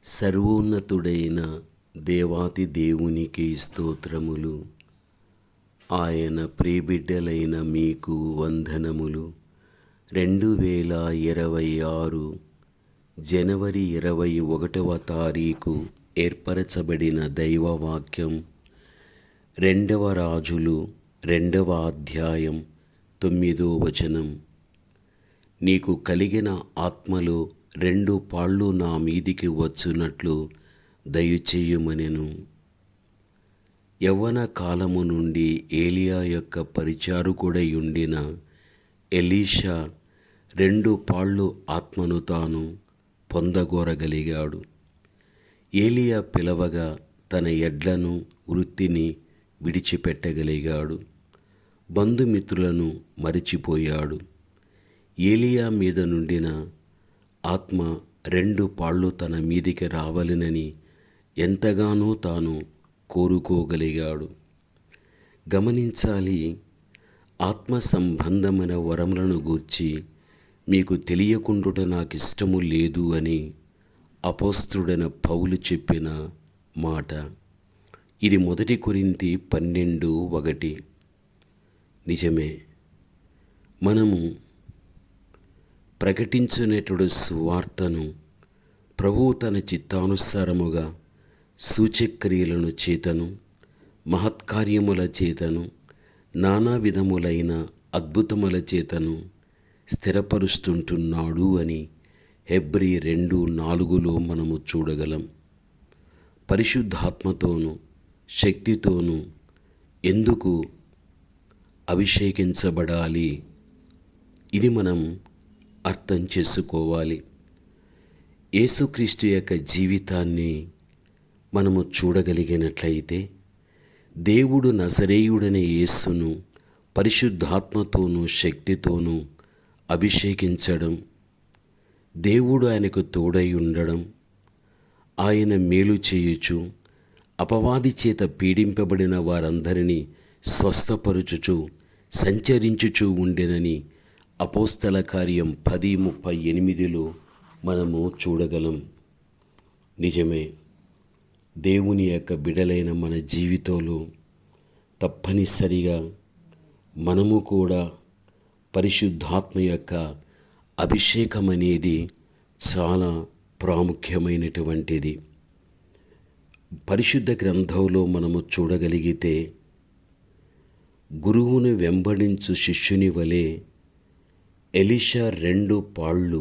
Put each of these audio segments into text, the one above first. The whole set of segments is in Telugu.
సర్వోన్నతుడైన దేవాతి దేవునికి స్తోత్రములు. ఆయన ప్రియబిడ్డలైన మీకు వందనములు. 2026 జనవరి 21వ తారీఖు ఏర్పరచబడిన దైవవాక్యం 2వ రాజులు 2వ అధ్యాయం 9వ వచనం. నీకు కలిగిన ఆత్మలో 2 పాళ్ళు నా మీదికి వచ్చునట్లు దయచేయుమనెను. యవ్వన కాలము నుండి ఏలియా యొక్క పరిచారకుడై ఉండిన ఎలీషా 2 పాళ్ళు ఆత్మను తాను పొందగోరగలిగాడు. ఏలియా పిలవగా తన ఎడ్లను వృత్తిని విడిచిపెట్టగలిగాడు. బంధుమిత్రులను మరిచిపోయాడు. ఏలియా మీద నుండిన ఆత్మ 2 పాళ్ళు తన మీదికి రావాలనని ఎంతగానో తాను కోరుకోగలిగాడు. గమనించాలి, ఆత్మ సంబంధమైన వరములను గూర్చి మీకు తెలియకుండుట నాకు ఇష్టము లేదు అని అపోస్తలుడైన పౌలు చెప్పిన మాట. ఇది 1 కొరింథీ 12:1. నిజమే, మనము ప్రకటించునేటటువంటి సువార్తను ప్రభువు తన చిత్తానుసారముగా సూచక్రియలను చేతను మహత్కార్యముల చేతను నానా విధములైన అద్భుతముల చేతను స్థిరపరుస్తుంటున్నాడు అని హెబ్రీ 2:4 మనము చూడగలం. పరిశుద్ధాత్మతోనూ శక్తితోనూ ఎందుకు అభిషేకించబడాలి? ఇది మనం అర్థం చేసుకోవాలి. యేసుక్రీస్తు యొక్క జీవితాన్ని మనము చూడగలిగినట్లయితే దేవుడు నజరేయుడైన యేసును పరిశుద్ధాత్మతోనూ శక్తితోనూ అభిషేకించడం, దేవుడు ఆయనకు తోడై ఉండడం, ఆయన మేలు చేయుచు అపవాది చేత పీడింపబడిన వారందరినీ స్వస్థపరుచుచు సంచరించుచూ ఉండెనని అపోస్తల కార్యం 10:38 మనము చూడగలం. నిజమే, దేవుని యొక్క బిడలైన మన జీవితంలో తప్పనిసరిగా మనము కూడా పరిశుద్ధాత్మ యొక్క అభిషేకం అనేది చాలా ప్రాముఖ్యమైనటువంటిది. పరిశుద్ధ గ్రంథంలో మనము చూడగలిగితే గురువును వెంబడించు శిష్యుని వలె ఎలీషా 2 పాళ్ళు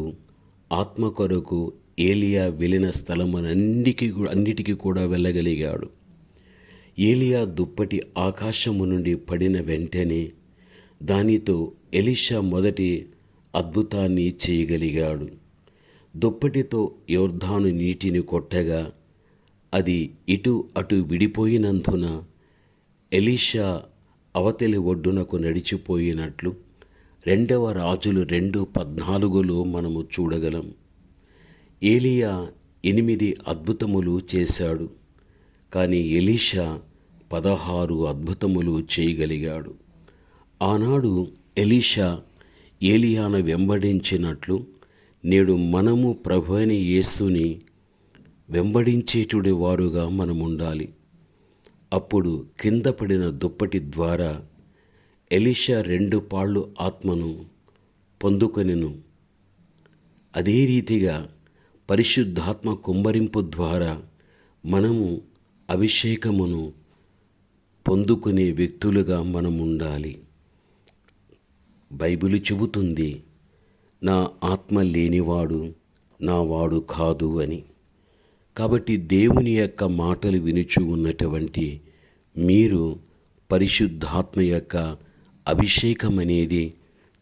ఆత్మ కొరకు ఏలియా వెళ్ళిన అన్నిటికీ కూడా వెళ్ళగలిగాడు. ఏలియా దుప్పటి ఆకాశము నుండి పడిన వెంటనే దానితో ఎలీషా మొదటి అద్భుతాన్ని చేయగలిగాడు. దుప్పటితో యోర్దాను నీటిని కొట్టగా అది ఇటు అటు విడిపోయినందున ఎలీషా అవతలి ఒడ్డునకు నడిచిపోయినట్లు 2వ రాజులు 2:14 మనము చూడగలం. ఏలియా 8 అద్భుతములు చేశాడు, కానీ ఎలీషా 16 అద్భుతములు చేయగలిగాడు. ఆనాడు ఎలీషా ఏలియాను వెంబడించినట్లు నేడు మనము ప్రభువైన యేసుని వెంబడించేటువంటి వారుగా మనముండాలి. అప్పుడు క్రింద పడిన దుప్పటి ద్వారా ఎలీషా 2 పాళ్ళు ఆత్మను పొందుకొనెను. అదే రీతిగా పరిశుద్ధాత్మ కుమ్మరింపు ద్వారా మనము అభిషేకమును పొందుకునే వ్యక్తులుగా మనం ఉండాలి. బైబిలు చెబుతుంది, నా ఆత్మ లేనివాడు నా వాడు కాదు అని. కాబట్టి దేవుని యొక్క మాటలు వినుచు ఉన్నటువంటి మీరు పరిశుద్ధాత్మ యొక్క అభిషేకం అనేది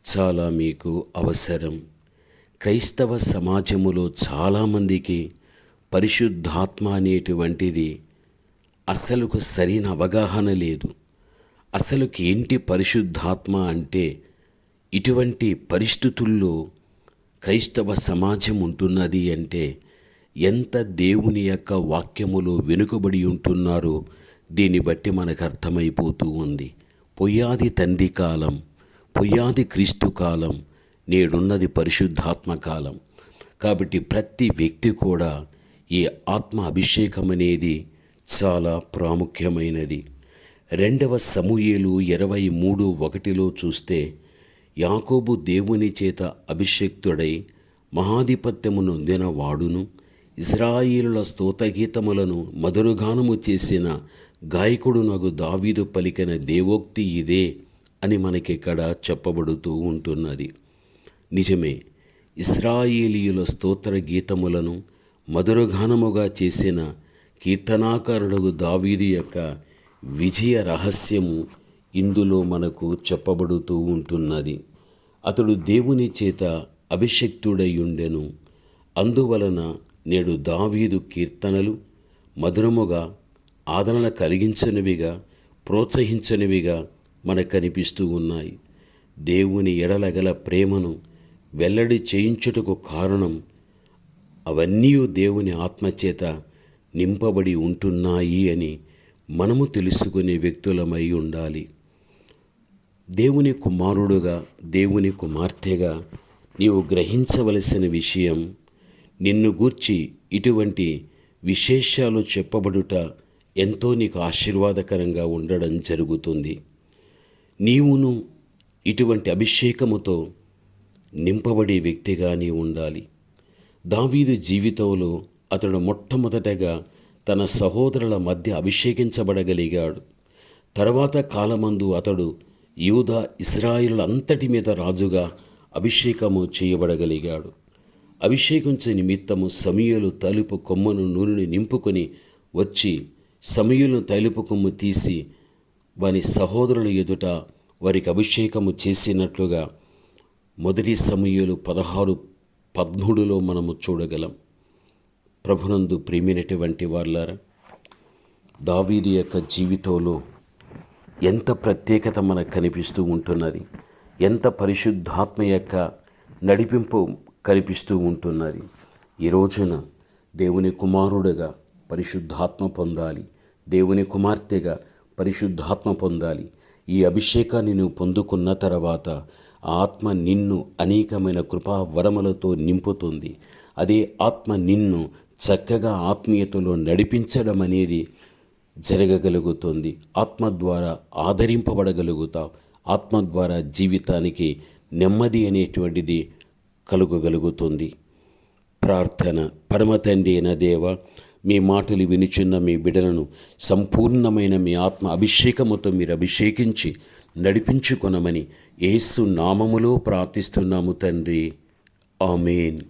చాలా మీకు అవసరం. క్రైస్తవ సమాజములో చాలామందికి పరిశుద్ధాత్మ అనేటువంటిది అసలుకు సరైన అవగాహన లేదు. అసలుకి ఏంటి పరిశుద్ధాత్మ అంటే? ఇటువంటి పరిస్థితుల్లో క్రైస్తవ సమాజం ఉంటున్నది అంటే ఎంత దేవుని యొక్క వాక్యములో వెనుకబడి ఉంటున్నారో దీన్ని బట్టి మనకు అర్థమైపోతూ ఉంది. పొయ్యాది తండ్రి కాలం, పొయ్యాది క్రీస్తు కాలం, నేడున్నది పరిశుద్ధాత్మ కాలం. కాబట్టి ప్రతి వ్యక్తి కూడా ఈ ఆత్మ అభిషేకం అనేది చాలా ప్రాముఖ్యమైనది. 2 సమూయేలు 23:1 చూస్తే, యాకోబు దేవుని చేత అభిషేక్తుడై మహాధిపత్యము నొందిన వాడును, ఇశ్రాయేలుల స్తోత్రగీతములను మధురగానము చేసిన గాయకుడునగు దావీదు పలికిన దేవోక్తి ఇదే అని మనకిక్కడ చెప్పబడుతూ ఉంటున్నది. నిజమే, ఇశ్రాయేలీయుల స్తోత్ర గీతములను మధురగానముగా చేసిన కీర్తనాకారుడు దావీదు యొక్క విజయ రహస్యము ఇందులో మనకు చెప్పబడుతూ ఉంటున్నది. అతడు దేవుని చేత అభిషిక్తుడయుండెను. అందువలన నేడు దావీదు కీర్తనలు మధురముగా, ఆదరణ కలిగించనివిగా, ప్రోత్సహించనివిగా మనకు కనిపిస్తూ ఉన్నాయి. దేవుని ఎడల గల ప్రేమను వెల్లడి చేయించుటకు కారణం అవన్నీ దేవుని ఆత్మచేత నింపబడి ఉంటున్నాయి అని మనము తెలుసుకునే వ్యక్తులమై ఉండాలి. దేవుని కుమారుడుగా, దేవుని కుమార్తెగా నీవు గ్రహించవలసిన విషయం, నిన్ను గూర్చి ఇటువంటి విశేషాలు చెప్పబడుట ఎంతో నీకు ఆశీర్వాదకరంగా ఉండడం జరుగుతుంది. నీవును ఇటువంటి అభిషేకముతో నింపబడే వ్యక్తిగా నీవు ఉండాలి. దావీదు జీవితంలో అతడు మొట్టమొదటగా తన సహోదరుల మధ్య అభిషేకించబడగలిగాడు. తర్వాత కాలమందు అతడు యూదా, ఇశ్రాయేలుల అంతటి మీద రాజుగా అభిషేకము చేయబడగలిగాడు. అభిషేకించే నిమిత్తము సమూయేలు తలుపు కొమ్మను నూనెని నింపుకొని వచ్చి సమూయేలును తలుపు కొమ్ము తీసి వాని సహోదరుల ఎదుట వారికి అభిషేకము చేసినట్లుగా 1 సమూయేలు 16:13 మనము చూడగలం. ప్రభునందు ప్రియమైనటువంటి వారులారా, దావీదు యొక్క జీవితంలో ఎంత ప్రత్యేకత మనకు కనిపిస్తూ ఉంటున్నది, ఎంత పరిశుద్ధాత్మ యొక్క నడిపింపు కనిపిస్తూ ఉంటున్నది. ఈ రోజున దేవుని కుమారుడుగా పరిశుద్ధాత్మ పొందాలి, దేవుని కుమార్తెగా పరిశుద్ధాత్మ పొందాలి. ఈ అభిషేకాన్ని నువ్వు పొందుకున్న తర్వాత ఆత్మ నిన్ను అనేకమైన కృపా వరములతో నింపుతుంది. అదే ఆత్మ నిన్ను చక్కగా ఆత్మీయతలో నడిపించడం అనేది జరగగలుగుతుంది. ఆత్మ ద్వారా ఆదరింపబడగలుగుతావు. ఆత్మ ద్వారా జీవితానికి నెమ్మది అనేటువంటిది కలుగగలుగుతుంది. ప్రార్థన. పరమ తండ్రి అయిన దేవ, మీ మాటలు వినుచున్న మీ బిడ్డలను సంపూర్ణమైన మీ ఆత్మ అభిషేకముతో మీరు అభిషేకించి నడిపించుకొనమని యేసు నామములో ప్రార్థిస్తున్నాము తండ్రి. ఆమేన్.